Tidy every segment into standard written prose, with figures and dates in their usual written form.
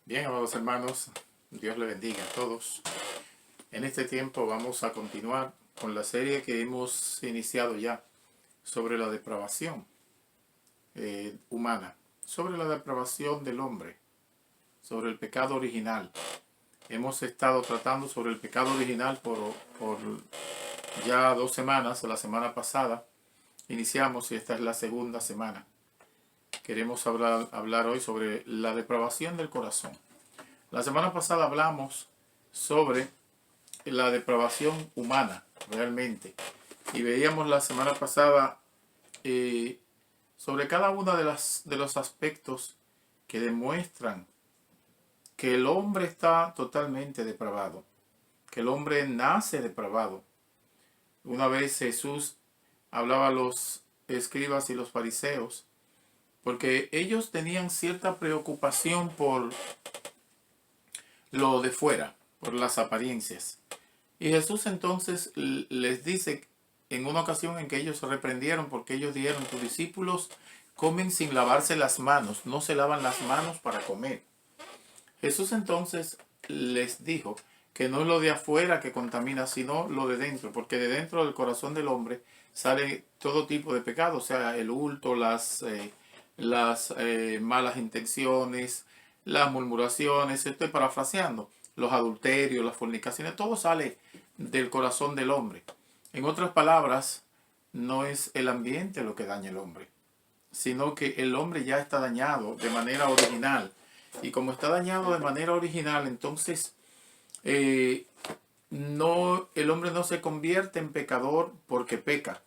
Bien, amados hermanos, Dios le bendiga a todos. En este tiempo vamos a continuar con la serie que hemos iniciado ya sobre la depravación humana, sobre la depravación del hombre, sobre el pecado original. Hemos estado tratando sobre el pecado original por ya 2 semanas. La semana pasada iniciamos y esta es la segunda semana. Queremos hablar hoy sobre la depravación del corazón. La semana pasada hablamos sobre la depravación humana, realmente. Y veíamos la semana pasada sobre cada uno de los aspectos que demuestran que el hombre está totalmente depravado, que el hombre nace depravado. Una vez Jesús hablaba a los escribas y los fariseos, porque ellos tenían cierta preocupación por lo de fuera, por las apariencias. Y Jesús entonces les dice en una ocasión en que ellos se reprendieron porque ellos dijeron: tus discípulos comen sin lavarse las manos, no se lavan las manos para comer. Jesús entonces les dijo que no es lo de afuera que contamina, sino lo de dentro, porque de dentro del corazón del hombre sale todo tipo de pecado, o sea, el hurto, las malas intenciones, las murmuraciones, estoy parafraseando, los adulterios, las fornicaciones, todo sale del corazón del hombre. En otras palabras, no es el ambiente lo que daña al hombre, sino que el hombre ya está dañado de manera original. Y como está dañado de manera original, entonces el hombre no se convierte en pecador porque peca,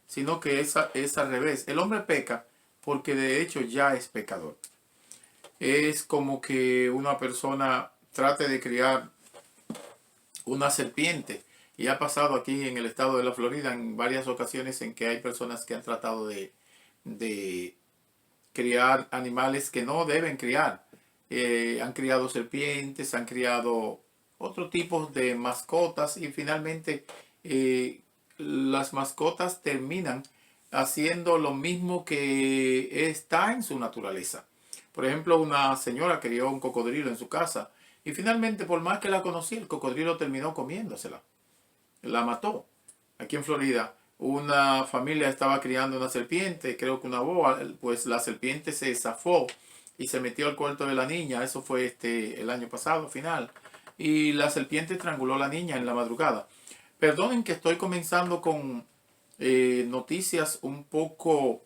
sino que es al revés. El hombre peca porque de hecho ya es pecador. Es como que una persona trate de criar una serpiente. Y ha pasado aquí en el estado de la Florida en varias ocasiones en que hay personas que han tratado de criar animales que no deben criar. Han criado serpientes, han criado otro tipo de mascotas y finalmente las mascotas terminan haciendo lo mismo que está en su naturaleza. Por ejemplo, una señora crió un cocodrilo en su casa y finalmente, por más que la conocía, el cocodrilo terminó comiéndosela. La mató. Aquí en Florida, una familia estaba criando una serpiente, creo que una boa, pues la serpiente se zafó y se metió al cuarto de la niña. Eso fue el año pasado, final. Y la serpiente estranguló a la niña en la madrugada. Perdonen que estoy comenzando con noticias un poco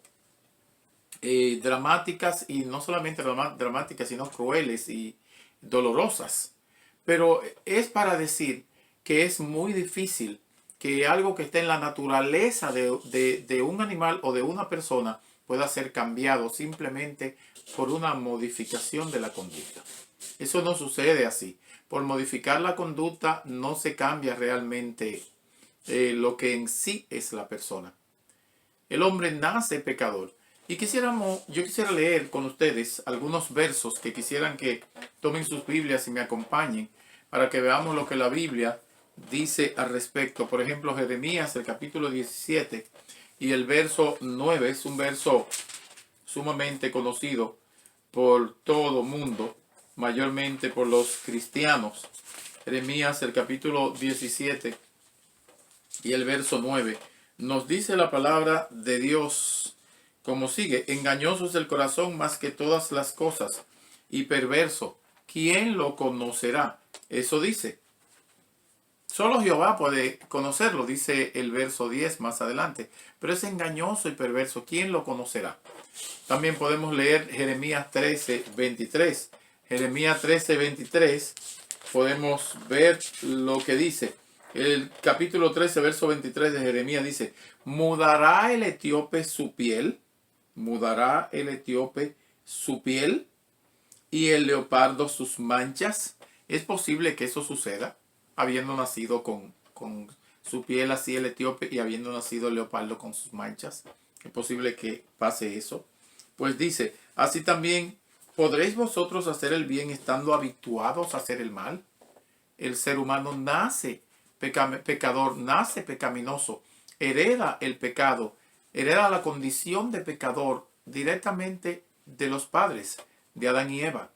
dramáticas, y no solamente dramáticas, sino crueles y dolorosas. Pero es para decir que es muy difícil que algo que esté en la naturaleza de un animal o de una persona pueda ser cambiado simplemente por una modificación de la conducta. Eso no sucede así. Por modificar la conducta no se cambia realmente lo que en sí es la persona. El hombre nace pecador. Y yo quisiera leer con ustedes algunos versos que quisieran que tomen sus Biblias y me acompañen para que veamos lo que la Biblia dice al respecto. Por ejemplo, Jeremías, el capítulo 17 y el verso 9 es un verso sumamente conocido por todo mundo, mayormente por los cristianos. Jeremías, el capítulo 17 y el verso 9 nos dice la palabra de Dios como sigue: engañoso es el corazón más que todas las cosas y perverso, ¿quién lo conocerá? Eso dice. Solo Jehová puede conocerlo, dice el verso 10 más adelante. Pero es engañoso y perverso, ¿quién lo conocerá? También podemos leer Jeremías 13, 23. Jeremías 13, 23, podemos ver lo que dice. El capítulo 13, verso 23 de Jeremías dice: ¿mudará el etíope su piel? ¿Mudará el etíope su piel y el leopardo sus manchas? ¿Es posible que eso suceda? Habiendo nacido con su piel así el etíope y habiendo nacido el leopardo con sus manchas. ¿Es posible que pase eso? Pues dice: así también podréis vosotros hacer el bien estando habituados a hacer el mal. El ser humano nace pecador, nace pecaminoso, hereda el pecado, hereda la condición de pecador directamente de los padres, de Adán y Eva.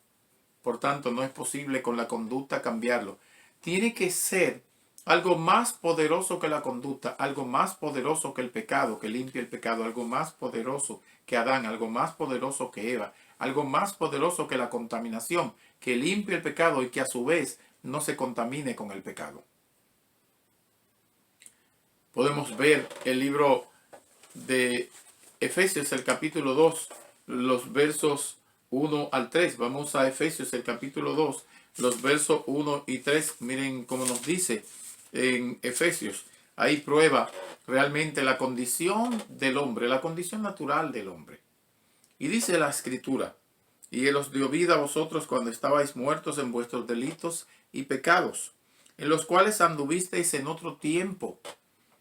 por tanto no es posible con la conducta cambiarlo. Tiene que ser algo más poderoso que la conducta, algo más poderoso que el pecado, que limpia el pecado, algo más poderoso que Adán, algo más poderoso que Eva, algo más poderoso que la contaminación, que limpie el pecado y que a su vez no se contamine con el pecado. Podemos ver el libro de Efesios, el capítulo 2, los versos 1 al 3. Vamos a Efesios, el capítulo 2, los versos 1 y 3. Miren cómo nos dice en Efesios. Ahí prueba realmente la condición del hombre, la condición natural del hombre. Y dice la Escritura: y Él os dio vida a vosotros cuando estabais muertos en vuestros delitos y pecados, en los cuales anduvisteis en otro tiempo,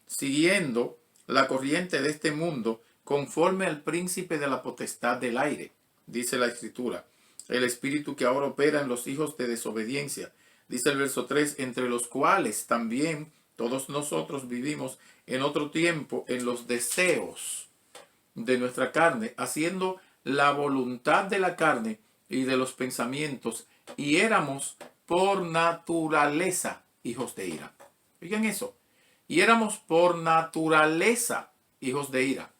siguiendo la corriente de este mundo, conforme al príncipe de la potestad del aire. Dice la Escritura: el espíritu que ahora opera en los hijos de desobediencia. Dice el verso 3, entre los cuales también todos nosotros vivimos en otro tiempo en los deseos de nuestra carne, haciendo la voluntad de la carne y de los pensamientos, y éramos por naturaleza hijos de ira. Oigan eso. Y éramos por naturaleza hijos de ira,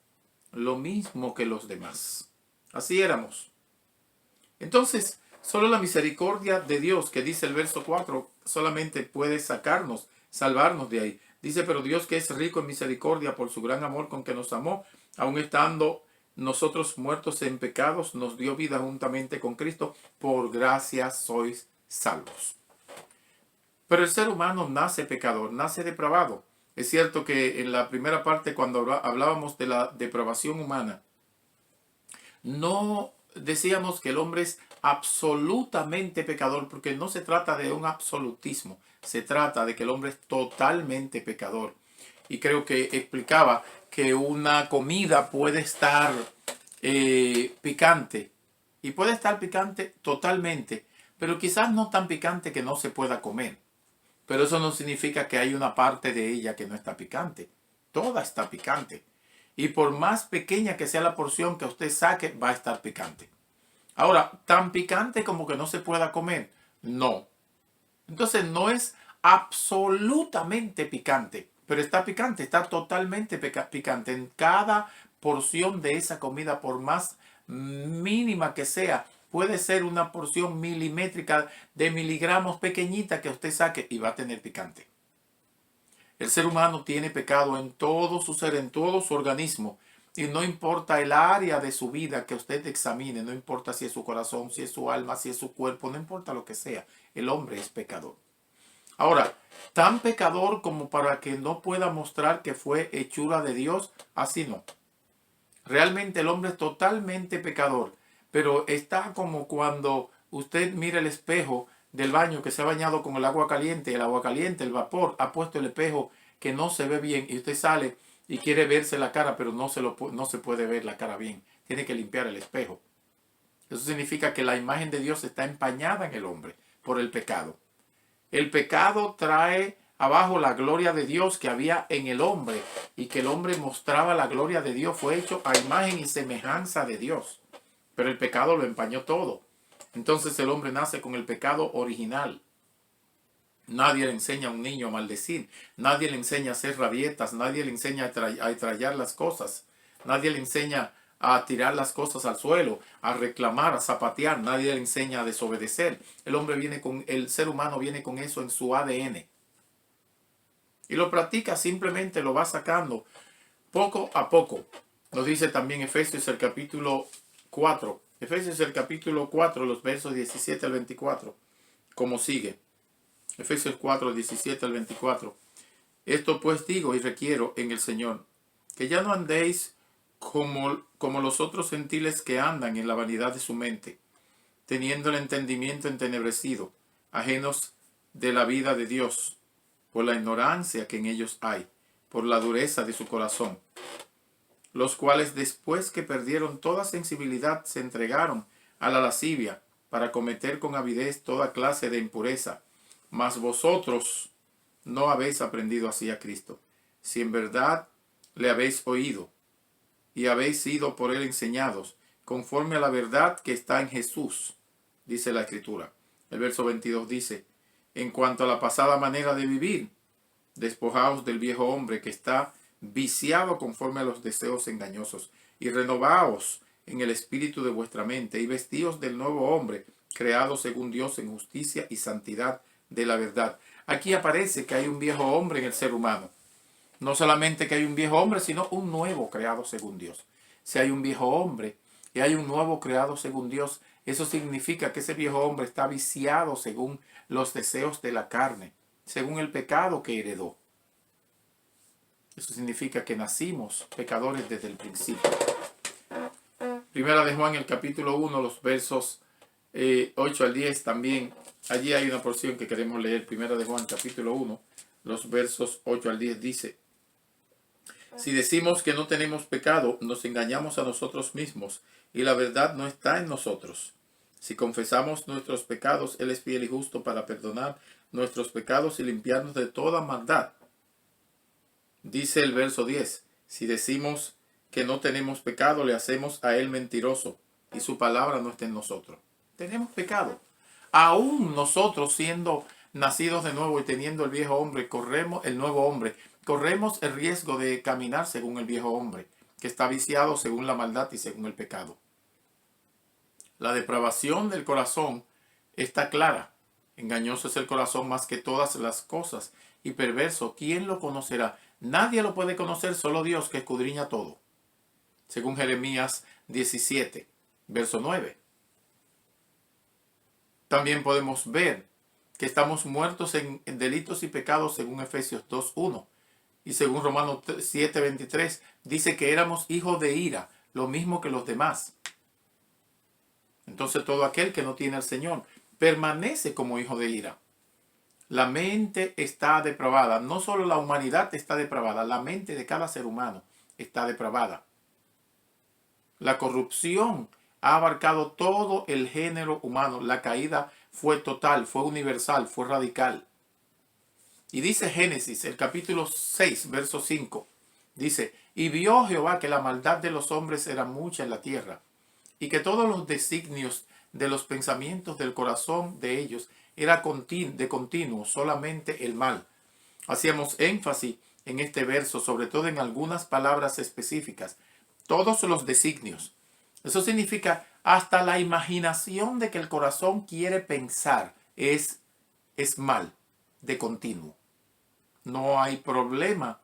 lo mismo que los demás. Así éramos. Entonces, solo la misericordia de Dios, que dice el verso 4, solamente puede sacarnos, salvarnos de ahí. Dice: pero Dios, que es rico en misericordia por su gran amor con que nos amó, aun estando nosotros muertos en pecados, nos dio vida juntamente con Cristo. Por gracia sois salvos. Pero el ser humano nace pecador, nace depravado. Es cierto que en la primera parte, cuando hablábamos de la depravación humana, no decíamos que el hombre es absolutamente pecador, porque no se trata de un absolutismo, se trata de que el hombre es totalmente pecador. Y creo que explicaba que una comida puede estar picante, y puede estar picante totalmente, pero quizás no tan picante que no se pueda comer. Pero eso no significa que hay una parte de ella que no está picante. Toda está picante. Y por más pequeña que sea la porción que usted saque, va a estar picante. Ahora, ¿tan picante como que no se pueda comer? No. Entonces no es absolutamente picante, pero está picante, está totalmente picante. En cada porción de esa comida, por más mínima que sea, puede ser una porción milimétrica de miligramos pequeñita que usted saque y va a tener picante. El ser humano tiene pecado en todo su ser, en todo su organismo. Y no importa el área de su vida que usted examine, no importa si es su corazón, si es su alma, si es su cuerpo, no importa lo que sea, el hombre es pecador. Ahora, tan pecador como para que no pueda mostrar que fue hechura de Dios, así no. Realmente el hombre es totalmente pecador, pero está como cuando usted mira el espejo del baño que se ha bañado con el agua caliente, el vapor, ha puesto el espejo que no se ve bien y usted sale y quiere verse la cara, pero no se puede ver la cara bien. Tiene que limpiar el espejo. Eso significa que la imagen de Dios está empañada en el hombre por el pecado. El pecado trae abajo la gloria de Dios que había en el hombre, y que el hombre mostraba la gloria de Dios, fue hecho a imagen y semejanza de Dios. Pero el pecado lo empañó todo. Entonces el hombre nace con el pecado original. Nadie le enseña a un niño a maldecir, nadie le enseña a hacer rabietas, nadie le enseña a trallar las cosas, nadie le enseña a tirar las cosas al suelo, a reclamar, a zapatear, nadie le enseña a desobedecer. El ser humano viene con eso en su ADN. Y lo practica, simplemente lo va sacando poco a poco. Nos dice también Efesios el capítulo 4. Efesios el capítulo 4, los versos 17 al 24. Como sigue. Efesios 4, 17 al 24. Esto pues digo y requiero en el Señor, que ya no andéis como los otros gentiles que andan en la vanidad de su mente, teniendo el entendimiento entenebrecido, ajenos de la vida de Dios, por la ignorancia que en ellos hay, por la dureza de su corazón, los cuales después que perdieron toda sensibilidad se entregaron a la lascivia para cometer con avidez toda clase de impureza. Mas vosotros no habéis aprendido así a Cristo, si en verdad le habéis oído y habéis sido por él enseñados, conforme a la verdad que está en Jesús, dice la Escritura. El verso 22 dice, en cuanto a la pasada manera de vivir, despojaos del viejo hombre que está viciado conforme a los deseos engañosos, y renovaos en el espíritu de vuestra mente, y vestíos del nuevo hombre, creado según Dios en justicia y santidad de la verdad. Aquí aparece que hay un viejo hombre en el ser humano. No solamente que hay un viejo hombre, sino un nuevo creado según Dios. Si hay un viejo hombre y hay un nuevo creado según Dios, eso significa que ese viejo hombre está viciado según los deseos de la carne, según el pecado que heredó. Eso significa que nacimos pecadores desde el principio. Primera de Juan, el capítulo 1, los versos 8 al 10 también. Allí hay una porción que queremos leer. Primera de Juan, capítulo 1, los versos 8 al 10 dice: si decimos que no tenemos pecado, nos engañamos a nosotros mismos y la verdad no está en nosotros. Si confesamos nuestros pecados, Él es fiel y justo para perdonar nuestros pecados y limpiarnos de toda maldad. Dice el verso 10, si decimos que no tenemos pecado, le hacemos a Él mentiroso y su palabra no está en nosotros. Tenemos pecado. Aún nosotros siendo nacidos de nuevo y teniendo el viejo hombre, el nuevo hombre, corremos el riesgo de caminar según el viejo hombre, que está viciado según la maldad y según el pecado. La depravación del corazón está clara. Engañoso es el corazón más que todas las cosas, y perverso, ¿quién lo conocerá? Nadie lo puede conocer, solo Dios, que escudriña todo. Según Jeremías 17, verso 9. También podemos ver que estamos muertos en delitos y pecados según Efesios 2.1. Y según Romanos 7.23 dice que éramos hijos de ira, lo mismo que los demás. Entonces todo aquel que no tiene al Señor permanece como hijo de ira. La mente está depravada. No solo la humanidad está depravada, la mente de cada ser humano está depravada. La corrupción ha abarcado todo el género humano. La caída fue total, fue universal, fue radical. Y dice Génesis, el capítulo 6, verso 5, dice, y vio Jehová que la maldad de los hombres era mucha en la tierra, y que todos los designios de los pensamientos del corazón de ellos era de continuo, solamente el mal. Hacíamos énfasis en este verso, sobre todo en algunas palabras específicas. Todos los designios. Eso significa hasta la imaginación de que el corazón quiere pensar es mal, de continuo. No hay problema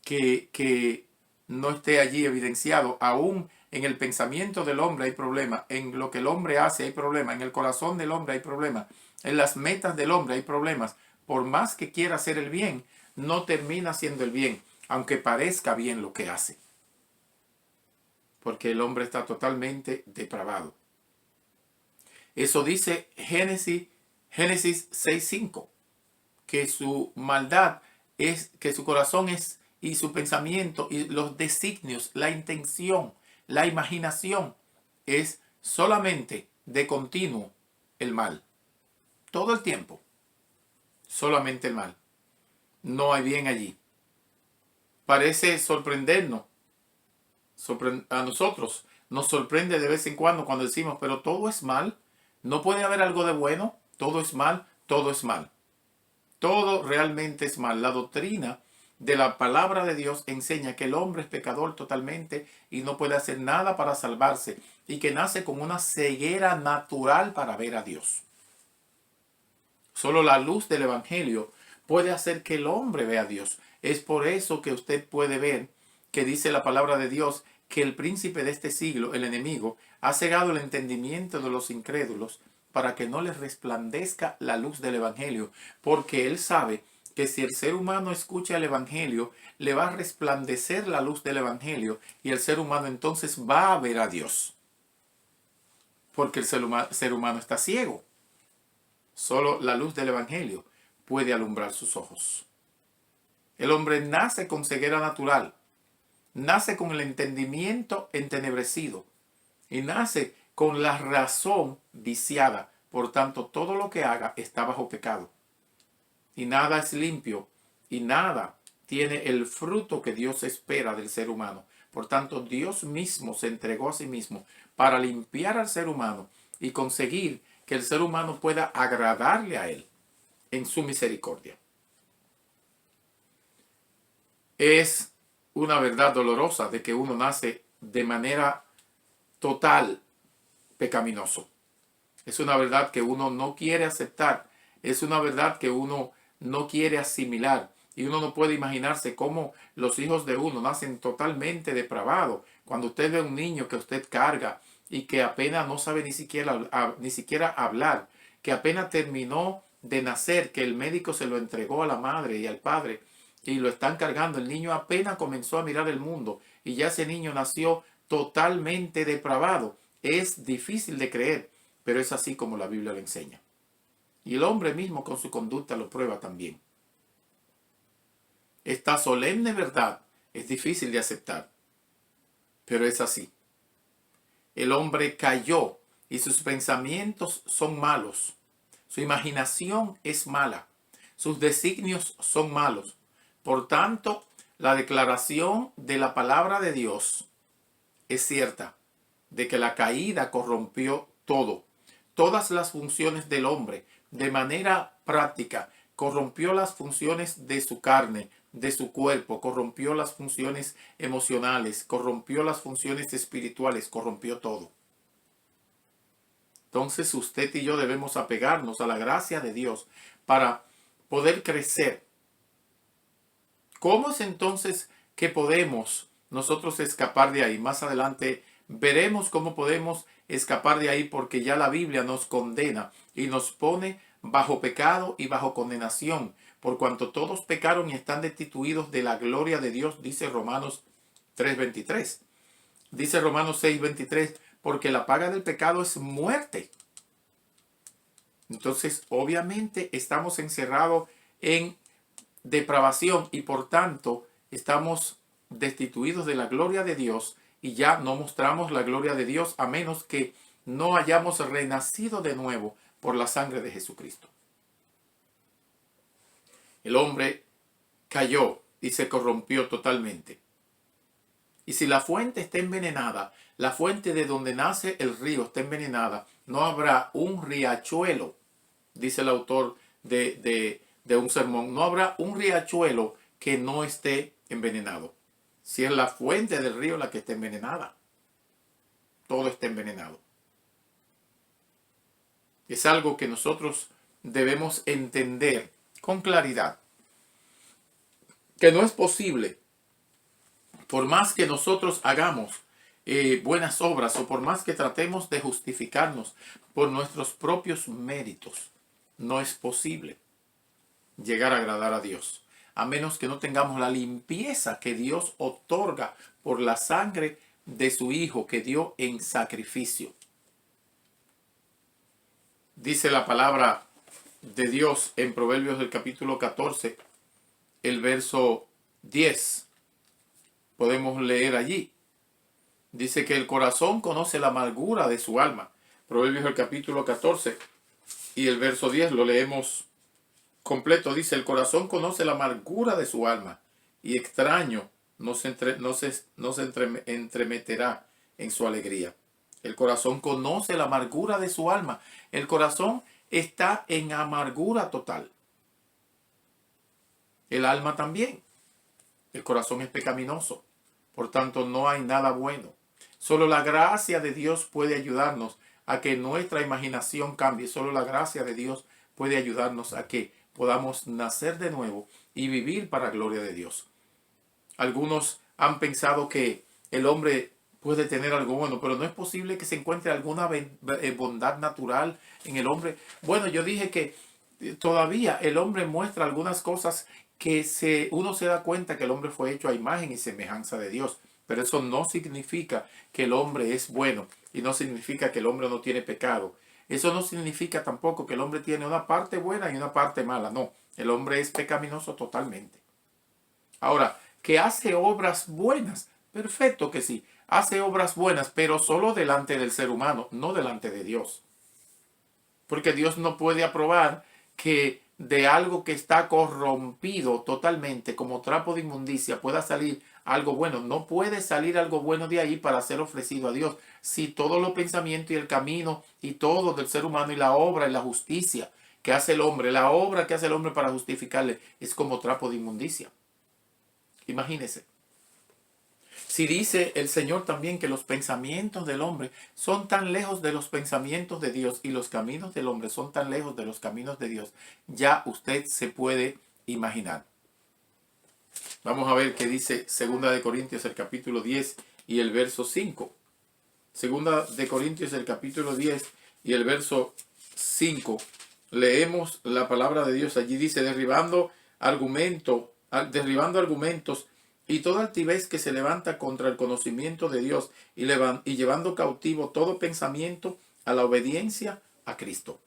que no esté allí evidenciado. Aún en el pensamiento del hombre hay problema. En lo que el hombre hace hay problema. En el corazón del hombre hay problema. En las metas del hombre hay problemas. Por más que quiera hacer el bien, no termina haciendo el bien, aunque parezca bien lo que hace. Porque el hombre está totalmente depravado. Eso dice Génesis 6.5. Que su maldad es, que su corazón es, y su pensamiento, y los designios, la intención, la imaginación, es solamente de continuo el mal. Todo el tiempo. Solamente el mal. No hay bien allí. Parece sorprendernos. A nosotros nos sorprende de vez en cuando decimos, pero todo es mal. No puede haber algo de bueno. Todo es mal. Todo es mal. Todo realmente es mal. La doctrina de la palabra de Dios enseña que el hombre es pecador totalmente y no puede hacer nada para salvarse y que nace con una ceguera natural para ver a Dios. Solo la luz del Evangelio puede hacer que el hombre vea a Dios. Es por eso que usted puede ver que dice la palabra de Dios que el príncipe de este siglo, el enemigo, ha cegado el entendimiento de los incrédulos para que no les resplandezca la luz del Evangelio, porque él sabe que si el ser humano escucha el Evangelio, le va a resplandecer la luz del Evangelio y el ser humano entonces va a ver a Dios. Porque el ser humano está ciego. Solo la luz del Evangelio puede alumbrar sus ojos. El hombre nace con ceguera natural, nace con el entendimiento entenebrecido y nace con la razón viciada. Por tanto, todo lo que haga está bajo pecado. Y nada es limpio y nada tiene el fruto que Dios espera del ser humano. Por tanto, Dios mismo se entregó a sí mismo para limpiar al ser humano y conseguir que el ser humano pueda agradarle a Él en su misericordia. Es una verdad dolorosa de que uno nace de manera total pecaminoso. Es una verdad que uno no quiere aceptar. Es una verdad que uno no quiere asimilar. Y uno no puede imaginarse cómo los hijos de uno nacen totalmente depravados. Cuando usted ve a un niño que usted carga y que apenas no sabe ni siquiera hablar, que apenas terminó de nacer, que el médico se lo entregó a la madre y al padre y lo están cargando. El niño apenas comenzó a mirar el mundo y ya ese niño nació totalmente depravado. Es difícil de creer, pero es así como la Biblia lo enseña. Y el hombre mismo con su conducta lo prueba también. Esta solemne verdad es difícil de aceptar, pero es así. El hombre cayó y sus pensamientos son malos. Su imaginación es mala. Sus designios son malos. Por tanto, la declaración de la palabra de Dios es cierta, de que la caída corrompió todo, todas las funciones del hombre, de manera práctica, corrompió las funciones de su carne, de su cuerpo, corrompió las funciones emocionales, corrompió las funciones espirituales, corrompió todo. Entonces usted y yo debemos apegarnos a la gracia de Dios para poder crecer. ¿Cómo es entonces que podemos nosotros escapar de ahí? Más adelante veremos cómo podemos escapar de ahí, porque ya la Biblia nos condena y nos pone bajo pecado y bajo condenación, por cuanto todos pecaron y están destituidos de la gloria de Dios, dice Romanos 3:23. Dice Romanos 6:23, porque la paga del pecado es muerte. Entonces, obviamente, estamos encerrados en depravación y por tanto estamos destituidos de la gloria de Dios y ya no mostramos la gloria de Dios a menos que no hayamos renacido de nuevo por la sangre de Jesucristo. El hombre cayó y se corrompió totalmente. Y si la fuente está envenenada, la fuente de donde nace el río está envenenada, no habrá un riachuelo, dice el autor de un sermón, no habrá un riachuelo que no esté envenenado. Si es la fuente del río la que está envenenada, todo está envenenado. Es algo que nosotros debemos entender con claridad, que no es posible, por más que nosotros hagamos buenas obras o por más que tratemos de justificarnos por nuestros propios méritos, no es posible llegar a agradar a Dios, a menos que no tengamos la limpieza que Dios otorga por la sangre de su Hijo que dio en sacrificio. Dice la palabra de Dios en Proverbios del capítulo 14, el verso 10. Podemos leer allí. Dice que el corazón conoce la amargura de su alma. Proverbios del capítulo 14 y el verso 10 lo leemos completo. Dice, el corazón conoce la amargura de su alma y extraño no se entremeterá en su alegría. El corazón conoce la amargura de su alma. El corazón está en amargura total. El alma también. El corazón es pecaminoso. Por tanto, no hay nada bueno. Solo la gracia de Dios puede ayudarnos a que nuestra imaginación cambie. Solo la gracia de Dios puede ayudarnos a que podamos nacer de nuevo y vivir para la gloria de Dios. Algunos han pensado que el hombre puede tener algo bueno, pero no es posible que se encuentre alguna bondad natural en el hombre. Bueno, yo dije que todavía el hombre muestra algunas cosas que uno se da cuenta que el hombre fue hecho a imagen y semejanza de Dios. Pero eso no significa que el hombre es bueno y no significa que el hombre no tiene pecado. Eso no significa tampoco que el hombre tiene una parte buena y una parte mala. No, el hombre es pecaminoso totalmente. Ahora, ¿que hace obras buenas? Perfecto que sí. Hace obras buenas, pero solo delante del ser humano, no delante de Dios. Porque Dios no puede aprobar que de algo que está corrompido totalmente como trapo de inmundicia pueda salir algo bueno. No puede salir algo bueno de ahí para ser ofrecido a Dios. Si todos los pensamientos y el camino y todo del ser humano y la obra y la justicia que hace el hombre, la obra que hace el hombre para justificarle es como trapo de inmundicia. Imagínese. Si dice el Señor también que los pensamientos del hombre son tan lejos de los pensamientos de Dios y los caminos del hombre son tan lejos de los caminos de Dios, ya usted se puede imaginar. Vamos a ver qué dice 2 de Corintios el capítulo 10 y el verso 5. 2 de Corintios el capítulo 10 y el verso 5. Leemos la palabra de Dios. Allí dice, derribando argumentos y toda altivez que se levanta contra el conocimiento de Dios y llevando cautivo todo pensamiento a la obediencia a Cristo.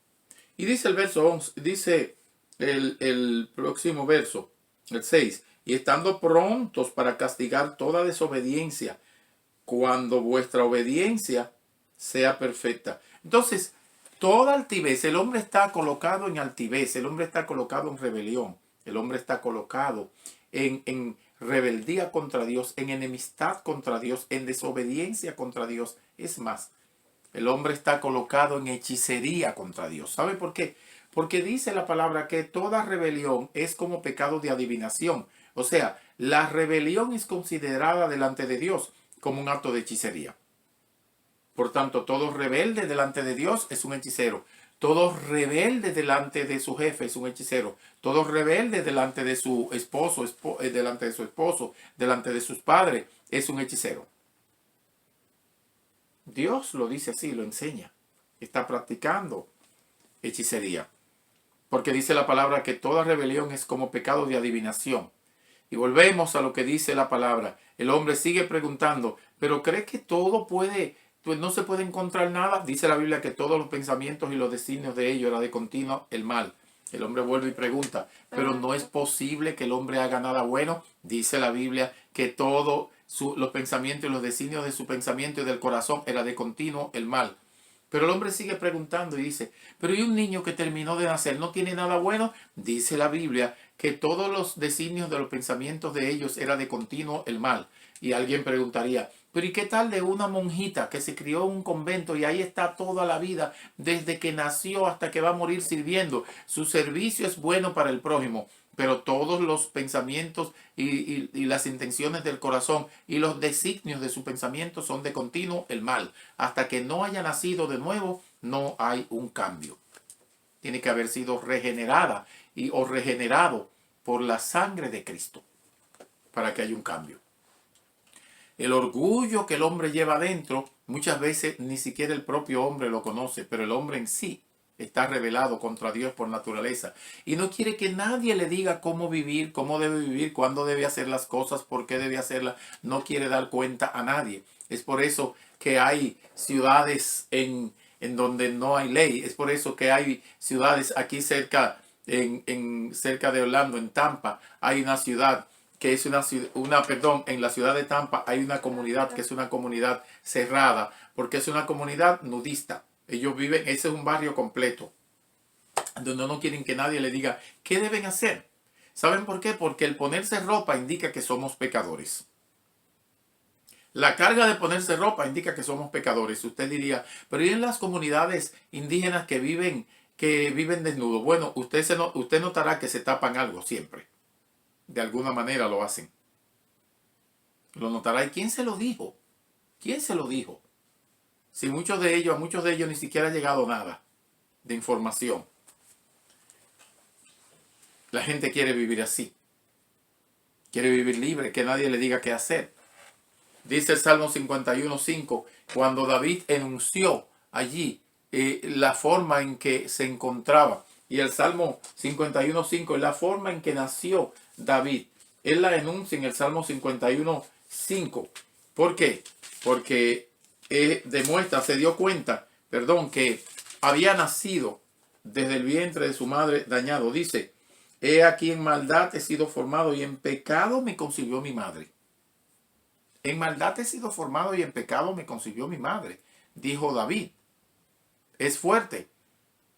Y dice el verso 11, dice el próximo verso, el 6, y estando prontos para castigar toda desobediencia, cuando vuestra obediencia sea perfecta. Entonces, toda altivez, el hombre está colocado en altivez, el hombre está colocado en rebelión, el hombre está colocado en rebeldía contra Dios, en enemistad contra Dios, en desobediencia contra Dios. Es más, el hombre está colocado en hechicería contra Dios. ¿Sabe por qué? Porque dice la palabra que toda rebelión es como pecado de adivinación. O sea, la rebelión es considerada delante de Dios como un acto de hechicería. Por tanto, todo rebelde delante de Dios es un hechicero. Todo rebelde delante de su jefe es un hechicero. Todo rebelde delante de su esposo, delante de su esposo, delante de sus padres, es un hechicero. Dios lo dice así, lo enseña. Está practicando hechicería. Porque dice la palabra que toda rebelión es como pecado de adivinación. Y volvemos a lo que dice la palabra. El hombre sigue preguntando, ¿pero cree que todo puede, pues no se puede encontrar nada? Dice la Biblia que todos los pensamientos y los designios de ellos era de continuo el mal. El hombre vuelve y pregunta, ¿pero no es posible que el hombre haga nada bueno? Dice la Biblia que todos los pensamientos y los designios de su pensamiento y del corazón era de continuo el mal. Pero el hombre sigue preguntando y dice, ¿pero y un niño que terminó de nacer no tiene nada bueno? Dice la Biblia que todos los designios de los pensamientos de ellos era de continuo el mal. Y alguien preguntaría, ¿pero y qué tal de una monjita que se crió en un convento y ahí está toda la vida, desde que nació hasta que va a morir sirviendo? Su servicio es bueno para el prójimo, pero todos los pensamientos y las intenciones del corazón y los designios de su pensamiento son de continuo el mal. Hasta que no haya nacido de nuevo, no hay un cambio. Tiene que haber sido regenerada o regenerado por la sangre de Cristo para que haya un cambio. El orgullo que el hombre lleva adentro, muchas veces ni siquiera el propio hombre lo conoce, pero el hombre en sí está rebelado contra Dios por naturaleza y no quiere que nadie le diga cómo vivir, cómo debe vivir, cuándo debe hacer las cosas, por qué debe hacerlas. No quiere dar cuenta a nadie. Es por eso que hay ciudades en donde no hay ley. Es por eso que hay ciudades aquí cerca, cerca de Orlando, en Tampa, hay una ciudad que es en la ciudad de Tampa hay una comunidad que es una comunidad cerrada, porque es una comunidad nudista. Ellos viven, ese es un barrio completo, donde no quieren que nadie le diga qué deben hacer. ¿Saben por qué? Porque el ponerse ropa indica que somos pecadores. La carga de ponerse ropa indica que somos pecadores. Usted diría, pero ¿y en las comunidades indígenas que viven desnudos? Bueno, usted notará que se tapan algo siempre. De alguna manera lo hacen. Lo notará. ¿Y quién se lo dijo? ¿Quién se lo dijo? Si a muchos de ellos ni siquiera ha llegado nada de información. La gente quiere vivir así. Quiere vivir libre, que nadie le diga qué hacer. Dice el Salmo 51:5, cuando David enunció allí la forma en que se encontraba. Y el Salmo 51:5 es la forma en que nació David. Él la enuncia en el Salmo 51:5. ¿Por qué? Porque se dio cuenta, que había nacido desde el vientre de su madre dañado. Dice, he aquí en maldad he sido formado y en pecado me concibió mi madre. En maldad he sido formado y en pecado me concibió mi madre, dijo David. Es fuerte.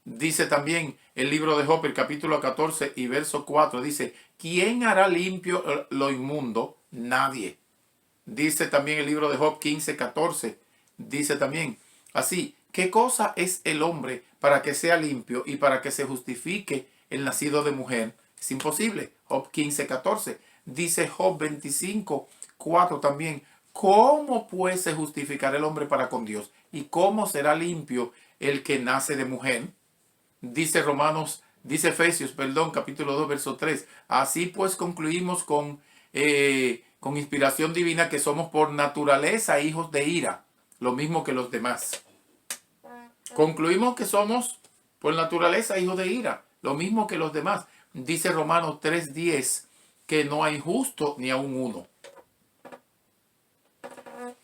Dice también el libro de Job, el capítulo 14 y verso 4, dice, ¿quién hará limpio lo inmundo? Nadie. Dice también el libro de Job 15:14. Dice también así: ¿qué cosa es el hombre para que sea limpio y para que se justifique el nacido de mujer? Es imposible. Job 15:14. Dice Job 25:4 también: ¿cómo pues se justificará el hombre para con Dios? ¿Y cómo será limpio el que nace de mujer? Dice Efesios, capítulo 2, verso 3. Así pues concluimos con inspiración divina que somos por naturaleza hijos de ira, lo mismo que los demás. Concluimos que somos por naturaleza hijos de ira, lo mismo que los demás. Dice Romanos 3:10 que no hay justo ni aun uno.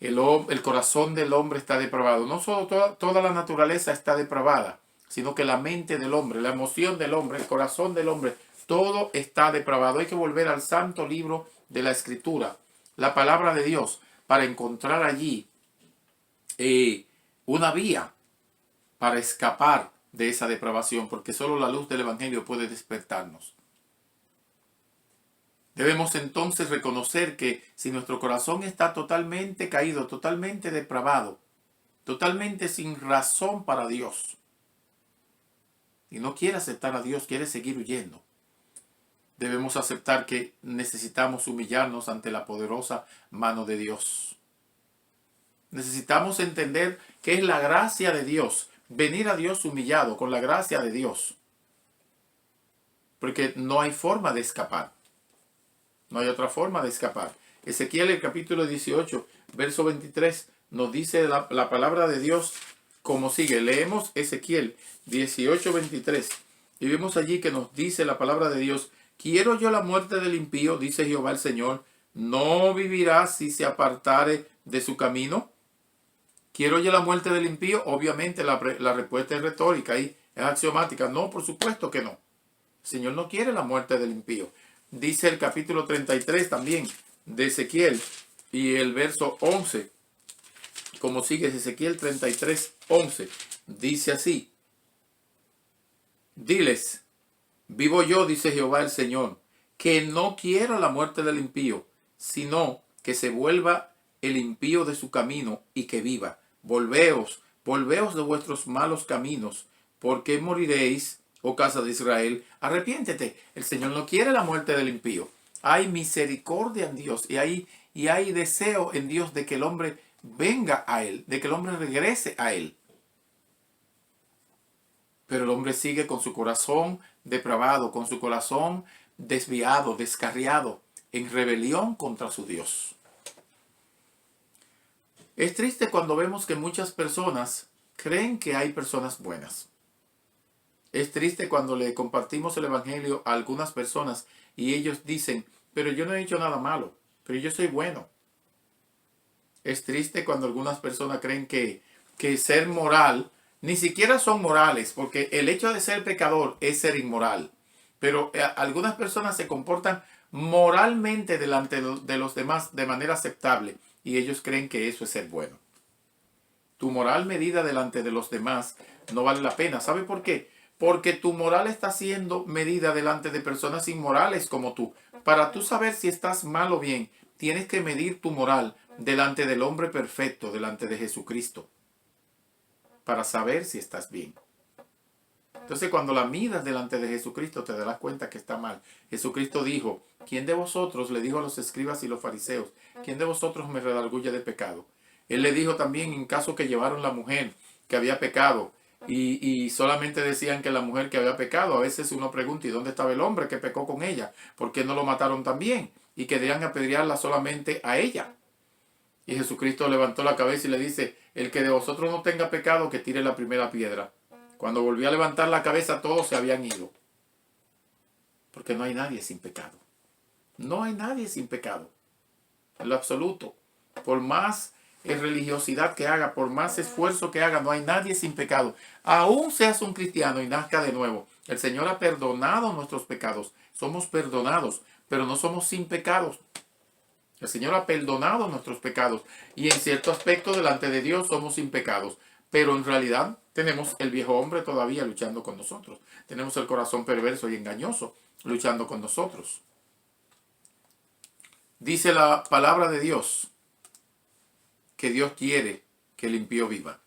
El corazón del hombre está depravado. No solo toda la naturaleza está depravada, sino que la mente del hombre, la emoción del hombre, el corazón del hombre, todo está depravado. Hay que volver al santo libro de la Escritura, la palabra de Dios, para encontrar allí una vía para escapar de esa depravación, porque solo la luz del Evangelio puede despertarnos. Debemos entonces reconocer que si nuestro corazón está totalmente caído, totalmente depravado, totalmente sin razón para Dios, y no quiere aceptar a Dios, quiere seguir huyendo, debemos aceptar que necesitamos humillarnos ante la poderosa mano de Dios. Necesitamos entender que es la gracia de Dios, venir a Dios humillado con la gracia de Dios, porque no hay forma de escapar. No hay otra forma de escapar. Ezequiel, el capítulo 18, verso 23, nos dice la palabra de Dios como sigue. Leemos Ezequiel 18, 23. Y vemos allí que nos dice la palabra de Dios: quiero yo la muerte del impío, dice Jehová el Señor, no vivirá si se apartare de su camino. ¿Quiero yo la muerte del impío? Obviamente la respuesta es retórica y es axiomática. No, por supuesto que no. El Señor no quiere la muerte del impío. Dice el capítulo 33 también de Ezequiel y el verso 11, como sigue Ezequiel 33, 11, dice así: diles, vivo yo, dice Jehová el Señor, que no quiero la muerte del impío, sino que se vuelva el impío de su camino y que viva. Volveos de vuestros malos caminos, porque moriréis, oh casa de Israel. Arrepiéntete. El Señor no quiere la muerte del impío. Hay misericordia en Dios y hay deseo en Dios de que el hombre venga a Él, de que el hombre regrese a Él. Pero el hombre sigue con su corazón depravado, con su corazón desviado, descarriado, en rebelión contra su Dios. Es triste cuando vemos que muchas personas creen que hay personas buenas. Es triste cuando le compartimos el Evangelio a algunas personas y ellos dicen: pero yo no he hecho nada malo, pero yo soy bueno. Es triste cuando algunas personas creen que ser moral, ni siquiera son morales, porque el hecho de ser pecador es ser inmoral. Pero algunas personas se comportan moralmente delante de los demás de manera aceptable y ellos creen que eso es ser bueno. Tu moral medida delante de los demás no vale la pena. ¿Sabe por qué? Porque tu moral está siendo medida delante de personas inmorales como tú. Para tú saber si estás mal o bien, tienes que medir tu moral delante del hombre perfecto, delante de Jesucristo, para saber si estás bien. Entonces, cuando la midas delante de Jesucristo, te darás cuenta que está mal. Jesucristo dijo: ¿quién de vosotros, le dijo a los escribas y los fariseos, quién de vosotros me redarguye de pecado? Él le dijo también en caso que llevaron la mujer que había pecado y solamente decían que la mujer que había pecado. A veces uno pregunta: ¿y dónde estaba el hombre que pecó con ella? ¿Por qué no lo mataron también? Y querían apedrearla solamente a ella. Y Jesucristo levantó la cabeza y le dice: el que de vosotros no tenga pecado, que tire la primera piedra. Cuando volvió a levantar la cabeza, todos se habían ido. Porque no hay nadie sin pecado. No hay nadie sin pecado. En lo absoluto. Por más religiosidad que haga, por más esfuerzo que haga, no hay nadie sin pecado. Aún seas un cristiano y nazca de nuevo, el Señor ha perdonado nuestros pecados. Somos perdonados, pero no somos sin pecados. El Señor ha perdonado nuestros pecados y en cierto aspecto delante de Dios somos sin pecados. Pero en realidad tenemos el viejo hombre todavía luchando con nosotros. Tenemos el corazón perverso y engañoso luchando con nosotros. Dice la palabra de Dios que Dios quiere que el impío viva.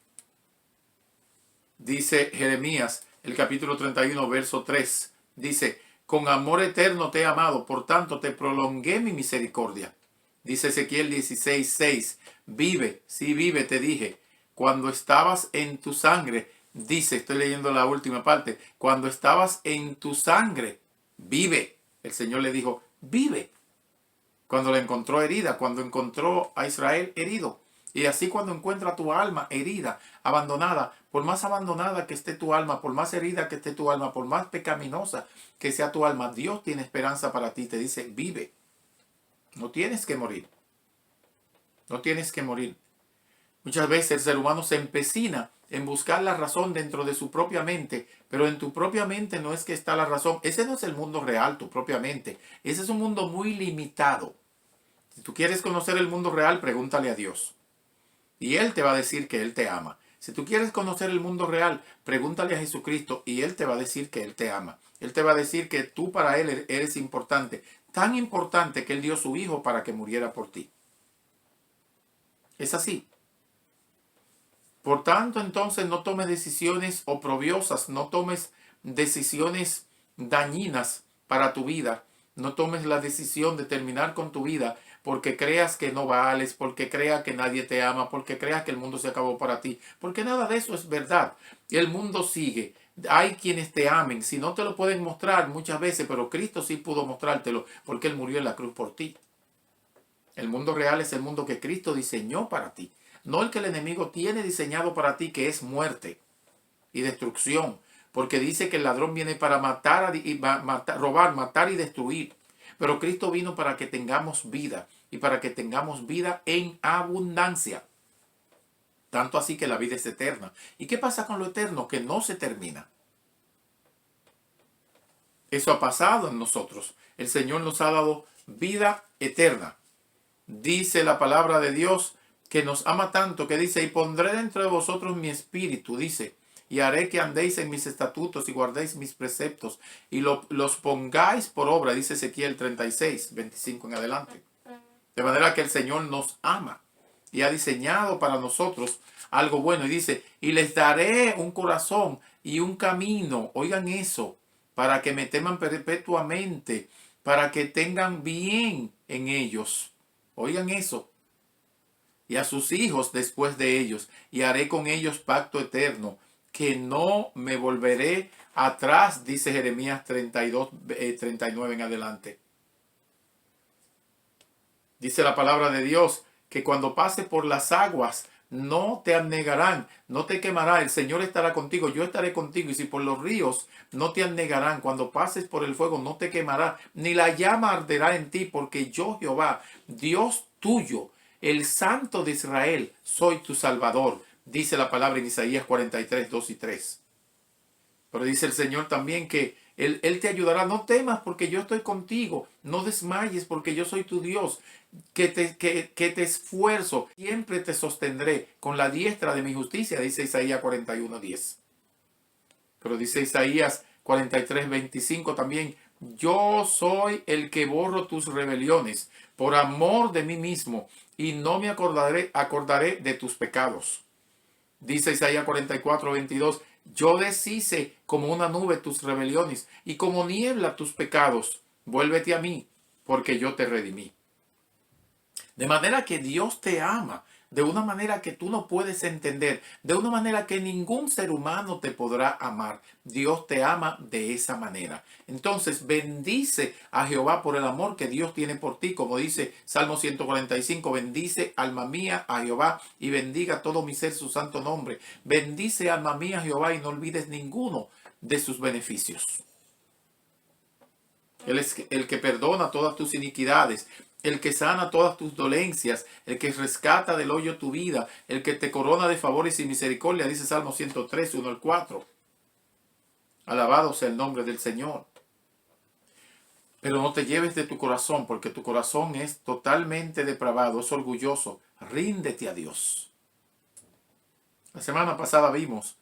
Dice Jeremías, el capítulo 31, verso 3. Dice, con amor eterno te he amado, por tanto te prolongué mi misericordia. Dice Ezequiel 16, 6. Vive, sí vive, te dije, cuando estabas en tu sangre. Dice, estoy leyendo la última parte, cuando estabas en tu sangre, vive. El Señor le dijo, vive. Cuando la encontró herida, cuando encontró a Israel herido. Y así cuando encuentra tu alma herida, abandonada, por más abandonada que esté tu alma, por más herida que esté tu alma, por más pecaminosa que sea tu alma, Dios tiene esperanza para ti. Te dice, vive. No tienes que morir. No tienes que morir. Muchas veces el ser humano se empecina en buscar la razón dentro de su propia mente, pero en tu propia mente no es que está la razón. Ese no es el mundo real, tu propia mente. Ese es un mundo muy limitado. Si tú quieres conocer el mundo real, pregúntale a Dios. Y Él te va a decir que Él te ama. Si tú quieres conocer el mundo real, pregúntale a Jesucristo y Él te va a decir que Él te ama. Él te va a decir que tú para Él eres importante. Tan importante que Él dio su Hijo para que muriera por ti. Es así. Por tanto, entonces no tomes decisiones oprobiosas, no tomes decisiones dañinas para tu vida. No tomes la decisión de terminar con tu vida porque creas que no vales, porque creas que nadie te ama, porque creas que el mundo se acabó para ti. Porque nada de eso es verdad. El mundo sigue. Hay quienes te amen. Si no te lo pueden mostrar muchas veces, pero Cristo sí pudo mostrártelo porque Él murió en la cruz por ti. El mundo real es el mundo que Cristo diseñó para ti. No el que el enemigo tiene diseñado para ti, que es muerte y destrucción. Porque dice que el ladrón viene para robar, matar y destruir. Pero Cristo vino para que tengamos vida y para que tengamos vida en abundancia. Tanto así que la vida es eterna. ¿Y qué pasa con lo eterno? Que no se termina. Eso ha pasado en nosotros. El Señor nos ha dado vida eterna. Dice la palabra de Dios que nos ama tanto que dice, y pondré dentro de vosotros mi espíritu, dice, y haré que andéis en mis estatutos y guardéis mis preceptos y los pongáis por obra, dice Ezequiel 36, 25 en adelante. De manera que el Señor nos ama y ha diseñado para nosotros algo bueno. Y dice, y les daré un corazón y un camino, oigan eso, para que me teman perpetuamente, para que tengan bien en ellos. Oigan eso. Y a sus hijos después de ellos, y haré con ellos pacto eterno, que no me volveré atrás, dice Jeremías 32, 39 en adelante. Dice la palabra de Dios que cuando pases por las aguas no te anegarán, no te quemará, el Señor estará contigo, yo estaré contigo. Y si por los ríos no te anegarán, cuando pases por el fuego no te quemará, ni la llama arderá en ti, porque yo, Jehová, Dios tuyo, el Santo de Israel, soy tu Salvador, dice la palabra en Isaías 43, 2 y 3. Pero dice el Señor también que Él te ayudará. No temas porque yo estoy contigo. No desmayes porque yo soy tu Dios. Que te esfuerzo. Siempre te sostendré con la diestra de mi justicia, dice Isaías 41, 10. Pero dice Isaías 43, 25 también. Yo soy el que borro tus rebeliones por amor de mí mismo y no me acordaré de tus pecados. Dice Isaías 44, 22. Yo deshice como una nube tus rebeliones y como niebla tus pecados. Vuélvete a mí, porque yo te redimí. De manera que Dios te ama de una manera que tú no puedes entender, de una manera que ningún ser humano te podrá amar. Dios te ama de esa manera. Entonces bendice a Jehová por el amor que Dios tiene por ti, como dice Salmo 145, bendice alma mía a Jehová y bendiga todo mi ser su santo nombre. Bendice alma mía a Jehová y no olvides ninguno de sus beneficios. Él es el que perdona todas tus iniquidades, el que sana todas tus dolencias, el que rescata del hoyo tu vida, el que te corona de favores y misericordia, dice Salmo 103, 1 al 4. Alabado sea el nombre del Señor. Pero no te lleves de tu corazón, porque tu corazón es totalmente depravado, es orgulloso. Ríndete a Dios. La semana pasada vimos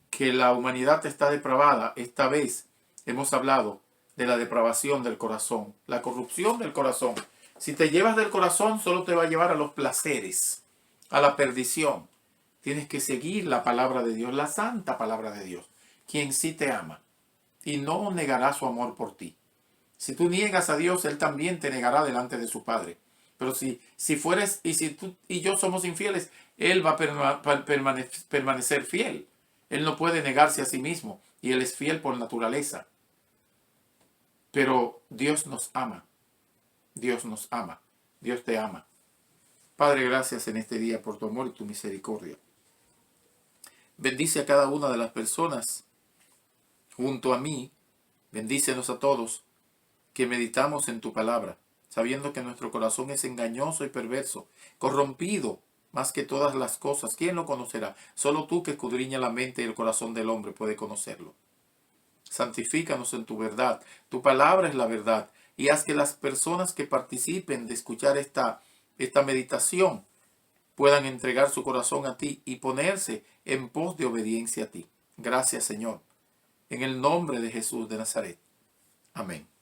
que la humanidad está depravada. Esta vez hemos hablado de la depravación del corazón, la corrupción del corazón. Si te llevas del corazón, solo te va a llevar a los placeres. a la perdición. Tienes que seguir la palabra de Dios, la santa palabra de Dios, quien sí te ama y no negará su amor por ti. Si tú niegas a Dios, Él también te negará delante de su Padre. Pero si fueres, y si tú y yo somos infieles, Él va a permanecer fiel. Él no puede negarse a sí mismo y Él es fiel por naturaleza. Pero Dios nos ama. Dios nos ama. Dios te ama. Padre, gracias en este día por tu amor y tu misericordia. Bendice a cada una de las personas junto a mí. Bendícenos a todos que meditamos en tu palabra, sabiendo que nuestro corazón es engañoso y perverso, corrompido más que todas las cosas. ¿Quién lo conocerá? Solo tú, que escudriña la mente y el corazón del hombre, puede conocerlo. Santifícanos en tu verdad. Tu palabra es la verdad. Y haz que las personas que participen de escuchar esta meditación puedan entregar su corazón a ti y ponerse en pos de obediencia a ti. Gracias, Señor. En el nombre de Jesús de Nazaret. Amén.